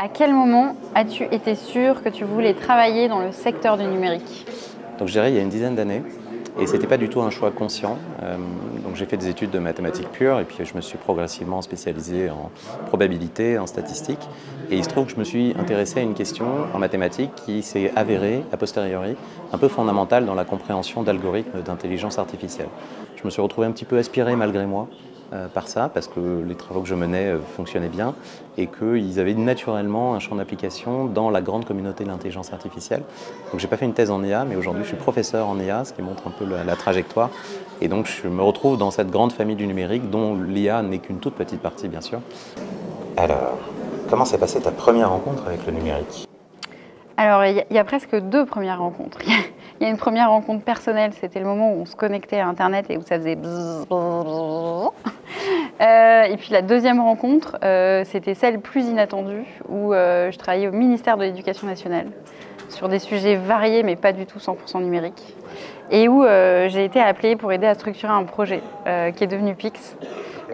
À quel moment as-tu été sûr que tu voulais travailler dans le secteur du numérique? Donc je dirais il y a une dizaine d'années, et ce n'était pas du tout un choix conscient. Donc j'ai fait des études de mathématiques pures, et puis je me suis progressivement spécialisé en probabilité, en statistique. Et il se trouve que je me suis intéressé à une question en mathématiques qui s'est avérée, a posteriori, un peu fondamentale dans la compréhension d'algorithmes d'intelligence artificielle. Je me suis retrouvé un petit peu aspiré malgré moi par ça, parce que les travaux que je menais fonctionnaient bien et qu'ils avaient naturellement un champ d'application dans la grande communauté de l'intelligence artificielle. Donc j'ai pas fait une thèse en IA, mais aujourd'hui je suis professeur en IA, ce qui montre un peu la trajectoire. Et donc je me retrouve dans cette grande famille du numérique, dont l'IA n'est qu'une toute petite partie, bien sûr. Alors, comment s'est passée ta première rencontre avec le numérique? Alors, il y a presque deux premières rencontres. Il y a une première rencontre personnelle, c'était le moment où on se connectait à Internet et où ça faisait bzzz, bzzz. Et puis la deuxième rencontre, c'était celle plus inattendue, où je travaillais au ministère de l'Éducation nationale, sur des sujets variés, mais pas du tout 100% numériques, et où j'ai été appelée pour aider à structurer un projet qui est devenu Pix.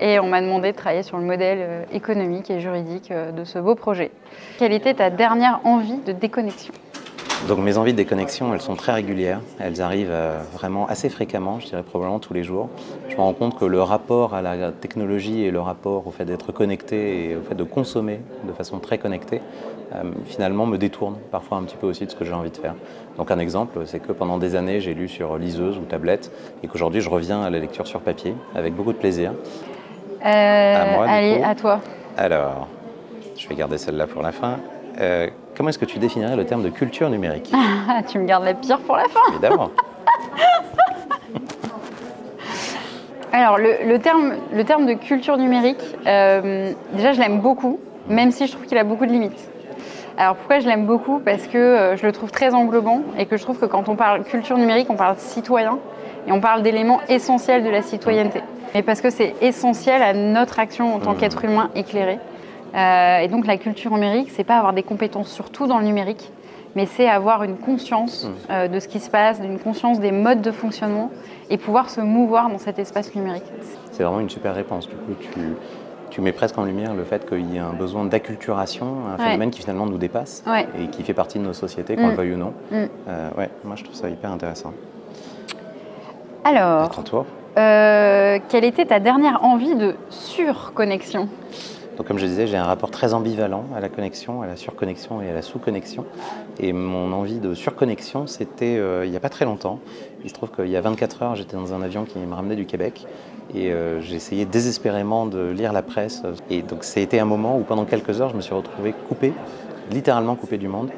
Et on m'a demandé de travailler sur le modèle économique et juridique de ce beau projet. Quelle était ta dernière envie de déconnexion? Donc mes envies de déconnexion, elles sont très régulières. Elles arrivent vraiment assez fréquemment, je dirais probablement tous les jours. Je me rends compte que le rapport à la technologie et le rapport au fait d'être connecté et au fait de consommer de façon très connectée, finalement me détourne parfois un petit peu aussi de ce que j'ai envie de faire. Donc un exemple, c'est que pendant des années, j'ai lu sur liseuse ou tablette et qu'aujourd'hui, je reviens à la lecture sur papier avec beaucoup de plaisir. À moi, allez, à toi. Alors, je vais garder celle-là pour la fin. Comment est-ce que tu définirais le terme de culture numérique? Tu me gardes la pire pour la fin. Évidemment. Alors, le terme de culture numérique, déjà, je l'aime beaucoup, même si je trouve qu'il a beaucoup de limites. Alors, pourquoi je l'aime beaucoup? Parce que je le trouve très englobant et que je trouve que quand on parle culture numérique, on parle citoyen et on parle d'éléments essentiels de la citoyenneté. Mais parce que c'est essentiel à notre action en tant qu'être humain éclairé. Et donc la culture numérique, c'est pas avoir des compétences sur tout dans le numérique, mais c'est avoir une conscience de ce qui se passe, une conscience des modes de fonctionnement et pouvoir se mouvoir dans cet espace numérique. C'est vraiment une super réponse. Du coup, tu mets presque en lumière le fait qu'il y a un besoin d'acculturation, un phénomène qui finalement nous dépasse et qui fait partie de nos sociétés, qu'on le veuille ou non. Ouais, moi je trouve ça hyper intéressant. Alors, à ton tour. Quelle était ta dernière envie de surconnexion? Donc, comme je disais, j'ai un rapport très ambivalent à la connexion, à la surconnexion et à la sous-connexion. Et mon envie de surconnexion, c'était il n'y a pas très longtemps. Il se trouve qu'il y a 24 heures, j'étais dans un avion qui me ramenait du Québec. Et j'ai essayé désespérément de lire la presse. Et donc, c'était un moment où pendant quelques heures, je me suis retrouvé coupé, littéralement coupé du monde.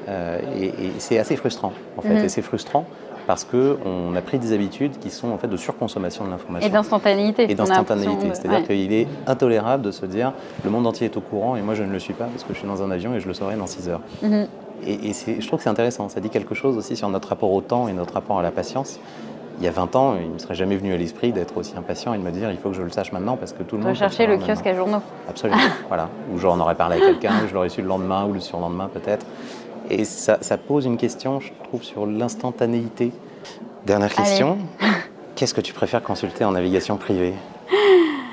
Et c'est assez frustrant, en fait. Et c'est frustrant parce qu'on a pris des habitudes qui sont en fait de surconsommation de l'information. Et d'instantanéité. Et d'instantanéité. C'est-à-dire qu'il est intolérable de se dire le monde entier est au courant et moi je ne le suis pas parce que je suis dans un avion et je le saurai dans 6 heures. Et je trouve que c'est intéressant. Ça dit quelque chose aussi sur notre rapport au temps et notre rapport à la patience. Il y a 20 ans, il ne me serait jamais venu à l'esprit d'être aussi impatient et de me dire il faut que je le sache maintenant parce que tout le monde... Rechercher le kiosque à journaux. Absolument, voilà. Ou j'en aurais parlé à quelqu'un, ou je l'aurais su le lendemain ou le surlendemain peut-être. Et ça pose une question, je trouve, sur l'instantanéité. Dernière question. Qu'est-ce que tu préfères consulter en navigation privée?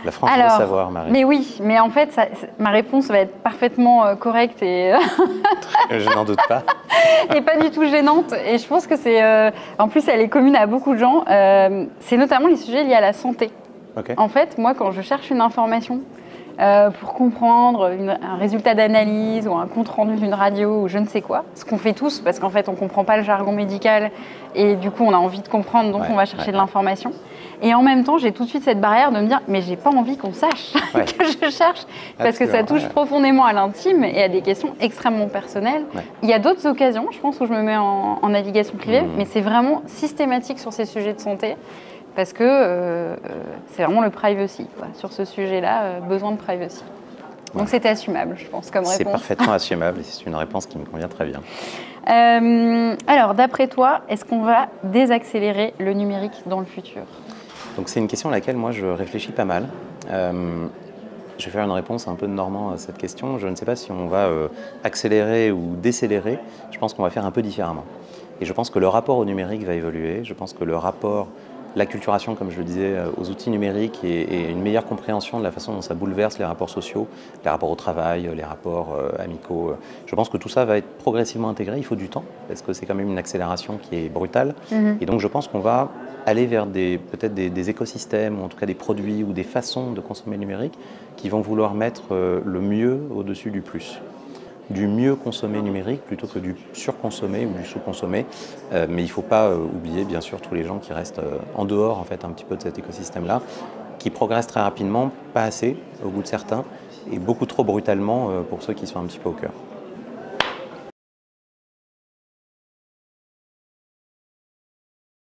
La France veut savoir, Marie. Mais oui, mais en fait, ma réponse va être parfaitement correcte et... Je n'en doute pas. Et pas du tout gênante. Et je pense que c'est... en plus, elle est commune à beaucoup de gens. C'est notamment les sujets liés à la santé. En fait, moi, quand je cherche une information pour comprendre un résultat d'analyse ou un compte-rendu d'une radio ou je ne sais quoi, ce qu'on fait tous, parce qu'en fait, on ne comprend pas le jargon médical et du coup, on a envie de comprendre, donc on va chercher de l'information. Et en même temps, j'ai tout de suite cette barrière de me dire mais j'ai pas envie qu'on sache que je cherche parce que ça touche profondément à l'intime et à des questions extrêmement personnelles. Il y a d'autres occasions, je pense, où je me mets en navigation privée, mais c'est vraiment systématique sur ces sujets de santé parce que c'est vraiment le privacy, quoi. Sur ce sujet-là, besoin de privacy. Donc c'était assumable, je pense, comme réponse. C'est parfaitement assumable et c'est une réponse qui me convient très bien. Alors, d'après toi, est-ce qu'on va désaccélérer le numérique dans le futur? Donc c'est une question à laquelle moi je réfléchis pas mal. Je vais faire une réponse un peu de Normand à cette question. Je ne sais pas si on va accélérer ou décélérer. Je pense qu'on va faire un peu différemment. Et je pense que le rapport au numérique va évoluer. Je pense que le rapport l'acculturation, comme je le disais, aux outils numériques et une meilleure compréhension de la façon dont ça bouleverse les rapports sociaux, les rapports au travail, les rapports amicaux. Je pense que tout ça va être progressivement intégré. Il faut du temps, parce que c'est quand même une accélération qui est brutale. Et donc je pense qu'on va aller vers peut-être des écosystèmes, ou en tout cas des produits ou des façons de consommer le numérique qui vont vouloir mettre le mieux au-dessus du plus. Du mieux consommer numérique plutôt que du surconsommer ou du sous-consommer. Mais il ne faut pas oublier bien sûr tous les gens qui restent en dehors en fait, un petit peu de cet écosystème-là, qui progressent très rapidement, pas assez au goût de certains, et beaucoup trop brutalement pour ceux qui sont un petit peu au cœur.